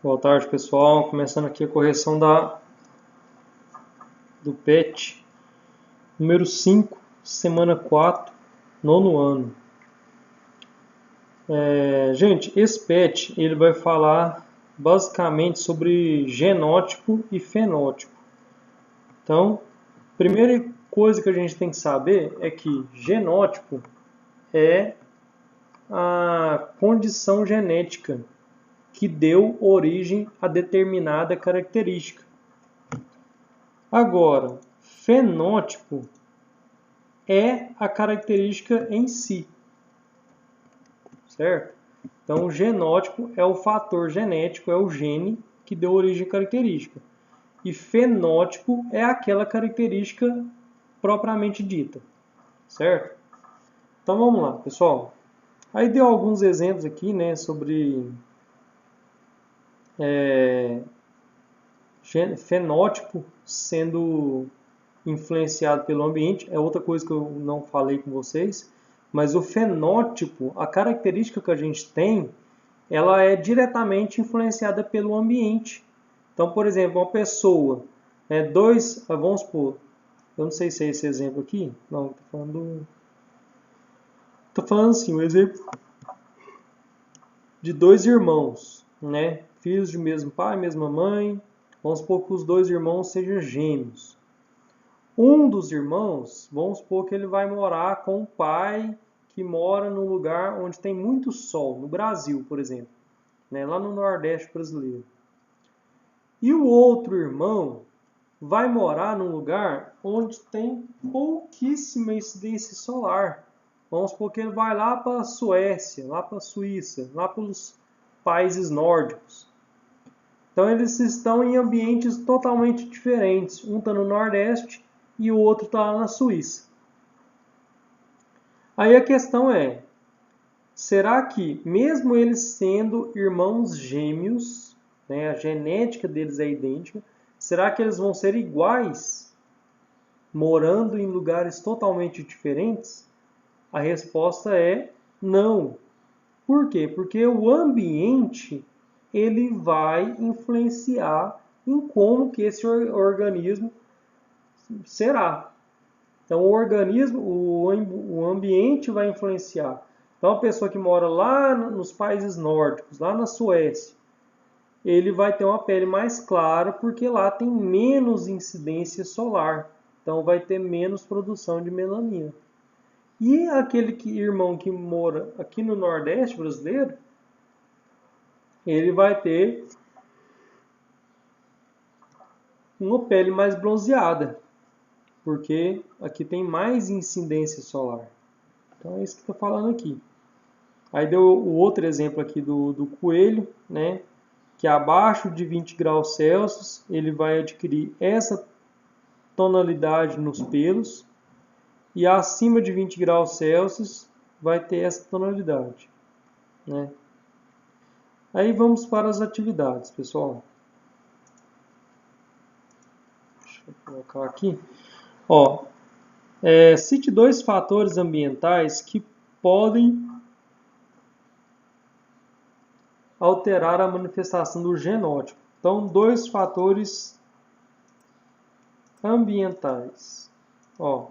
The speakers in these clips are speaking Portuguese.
Boa tarde, pessoal. Começando aqui a correção do PET número 5, semana 4, nono ano. Gente, esse PET ele vai falar basicamente sobre genótipo e fenótipo. Então, a primeira coisa que a gente tem que saber é que genótipo é a condição genética que deu origem a determinada característica. Agora, fenótipo é a característica em si, certo? Então, o genótipo é o fator genético, é o gene que deu origem à característica. E fenótipo é aquela característica propriamente dita, certo? Então, vamos lá, pessoal. Aí deu alguns exemplos aqui, né, sobre fenótipo sendo influenciado pelo ambiente. É outra coisa que eu não falei com vocês. Mas o fenótipo, a característica que a gente tem, ela é diretamente influenciada pelo ambiente. Então, por exemplo, uma pessoa, vamos supor, eu não sei se é esse exemplo aqui, não, estou falando assim, um exemplo de dois irmãos, né, filhos de mesmo pai, mesma mãe, vamos supor que os dois irmãos sejam gêmeos. Um dos irmãos, vamos supor que ele vai morar com o pai que mora num lugar onde tem muito sol, no Brasil, por exemplo, né, lá no Nordeste brasileiro. E o outro irmão vai morar num lugar onde tem pouquíssima incidência solar. Vamos supor que ele vai lá para a Suécia, lá para a Suíça, lá para os países nórdicos. Então eles estão em ambientes totalmente diferentes. Um está no Nordeste e o outro está lá na Suíça. Aí a questão é, será que mesmo eles sendo irmãos gêmeos, né, a genética deles é idêntica, será que eles vão ser iguais morando em lugares totalmente diferentes? A resposta é não. Por quê? Porque o ambiente ele vai influenciar em como que esse organismo será. Então o ambiente vai influenciar. Então a pessoa que mora lá nos países nórdicos, lá na Suécia, ele vai ter uma pele mais clara porque lá tem menos incidência solar. Então vai ter menos produção de melanina. E aquele irmão que mora aqui no Nordeste brasileiro, ele vai ter uma pele mais bronzeada, porque aqui tem mais incidência solar. Então é isso que está falando aqui. Aí deu o outro exemplo aqui do coelho, né? Que abaixo de 20 graus Celsius ele vai adquirir essa tonalidade nos pelos e acima de 20 graus Celsius vai ter essa tonalidade, né? Aí vamos para as atividades, pessoal. Deixa eu colocar aqui. Ó, cite dois fatores ambientais que podem alterar a manifestação do genótipo. Então, dois fatores ambientais. Ó,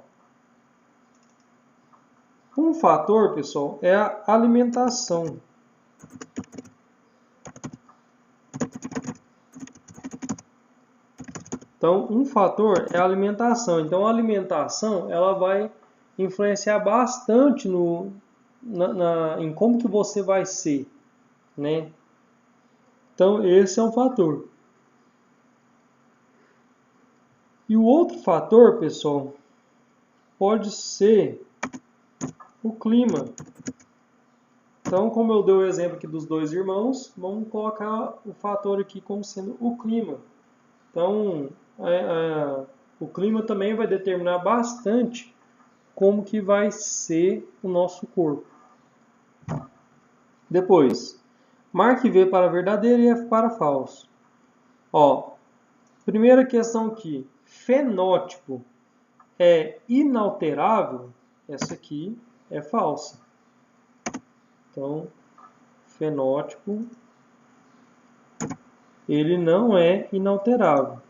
um fator, pessoal, é a alimentação. Então, um fator é a alimentação. Então, a alimentação ela vai influenciar bastante em como que você vai ser, né? Então, esse é um fator. E o outro fator, pessoal, pode ser o clima. Então, como eu dei o exemplo aqui dos dois irmãos, vamos colocar o fator aqui como sendo o clima. Então, o clima também vai determinar bastante como que vai ser o nosso corpo. Depois, marque V para verdadeiro e F para falso. Ó, primeira questão aqui, fenótipo é inalterável? Essa aqui é falsa. Então, fenótipo ele não é inalterável.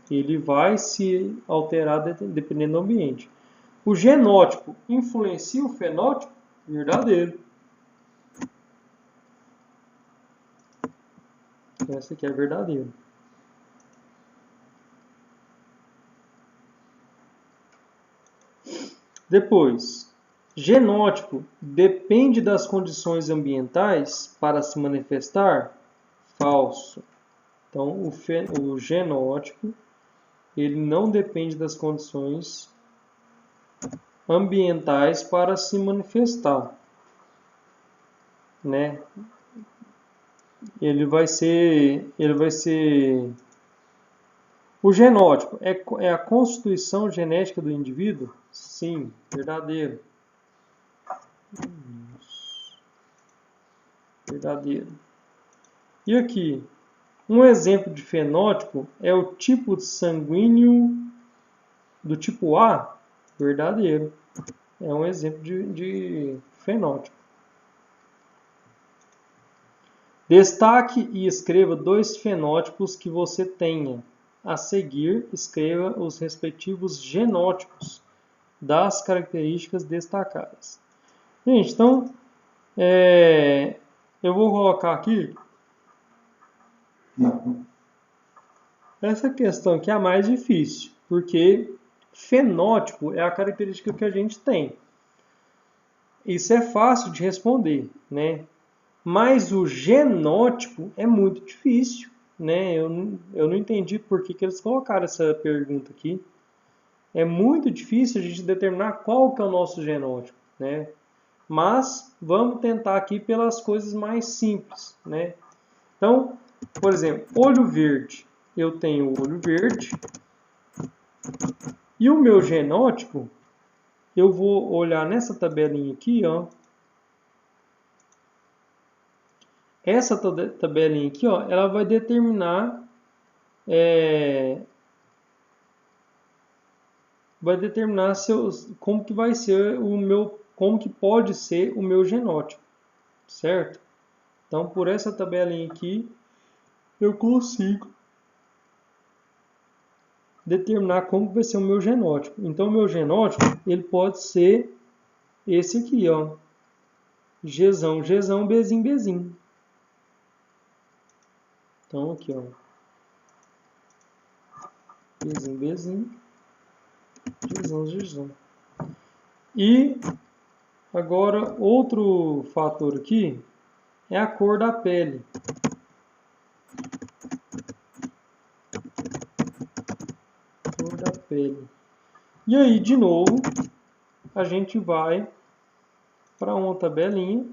Ele vai se alterar dependendo do ambiente. O genótipo influencia o fenótipo? Verdadeiro. Essa aqui é verdadeira. Depois, genótipo depende das condições ambientais para se manifestar? Falso. Então, o genótipo ele não depende das condições ambientais para se manifestar, né? Ele vai ser o genótipo é a constituição genética do indivíduo? Sim, verdadeiro. Verdadeiro. E aqui, um exemplo de fenótipo é o tipo sanguíneo do tipo A? Verdadeiro. É um exemplo de fenótipo. Destaque e escreva 2 fenótipos que você tenha. A seguir, escreva os respectivos genótipos das características destacadas. Gente, então, eu vou colocar aqui essa questão que é a mais difícil, porque fenótipo é a característica que a gente tem. Isso é fácil de responder, né? Mas o genótipo é muito difícil, né? Eu não entendi por que eles colocaram essa pergunta aqui. É muito difícil a gente determinar qual que é o nosso genótipo, né? Mas vamos tentar aqui pelas coisas mais simples, né? Então, por exemplo, olho verde. Eu tenho olho verde. E o meu genótipo, eu vou olhar nessa tabelinha aqui, ó. Essa tabelinha aqui, ó, ela vai determinar como que vai ser como que pode ser o meu genótipo, certo? Então, por essa tabelinha aqui, eu consigo determinar como vai ser o meu genótipo. Então, o meu genótipo, ele pode ser esse aqui, ó. Gzão, Gzão, Bzinho, Bzinho. Então, aqui, ó. Bzinho, Bzinho. Gzão, Gzão. E agora, outro fator aqui é a cor da pele. Cor da pele. E aí, de novo, a gente vai para uma tabelinha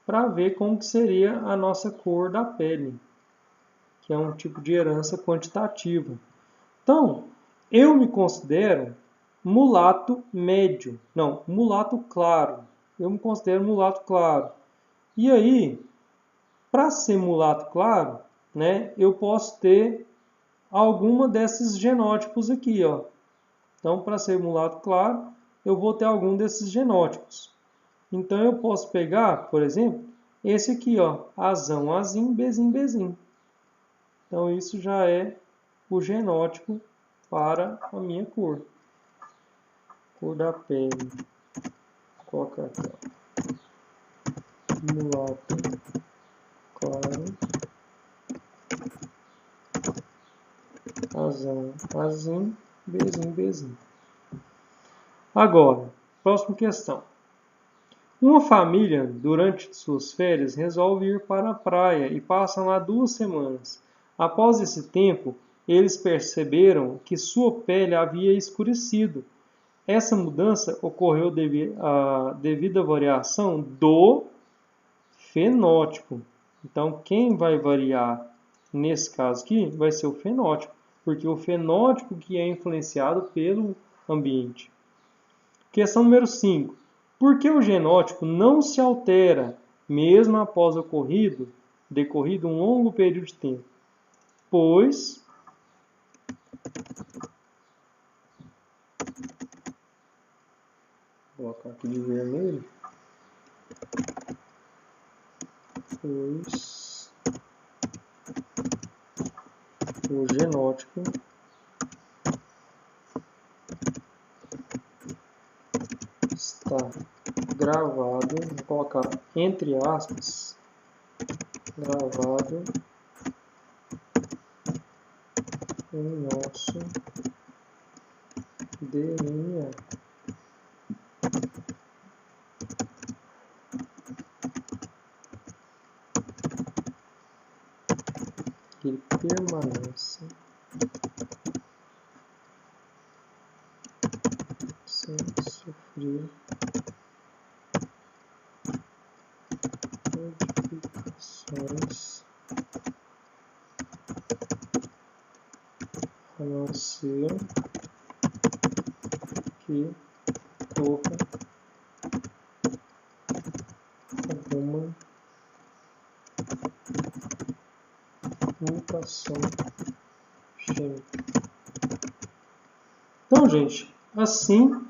para ver como que seria a nossa cor da pele, que é um tipo de herança quantitativa. Então, eu me considero mulato médio. Não, mulato claro. Eu me considero mulato claro. E aí, para ser mulato claro, né, eu posso ter alguma desses genótipos aqui, ó. Então, para ser mulato claro, eu vou ter algum desses genótipos. Então, eu posso pegar, por exemplo, esse aqui, ó, Azão, Azinho, Bezinho, Bezinho. Então, isso já é o genótipo para a minha cor. Cor da pele. Vou colocar aqui, ó. Mulato claro. Azão, Azinho, Bezinho, Bezinho. Agora, próxima questão. Uma família, durante suas férias, resolve ir para a praia e passam lá 2 semanas. Após esse tempo, eles perceberam que sua pele havia escurecido. Essa mudança ocorreu devido à variação do fenótipo. Então, quem vai variar nesse caso aqui vai ser o fenótipo, porque o fenótipo que é influenciado pelo ambiente. Questão número 5. Por que o genótipo não se altera mesmo após decorrido um longo período de tempo? Pois vou colocar aqui de vermelho. Pois o genótipo está gravado, vou colocar entre aspas, gravado em nosso DNA. Que permanece sem sofrer modificações, a não ser que ocorra alguma mutação gênica. Então, gente, assim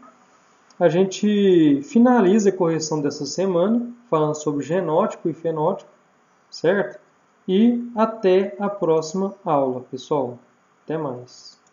a gente finaliza a correção dessa semana, falando sobre genótipo e fenótipo, certo? E até a próxima aula, pessoal. Até mais.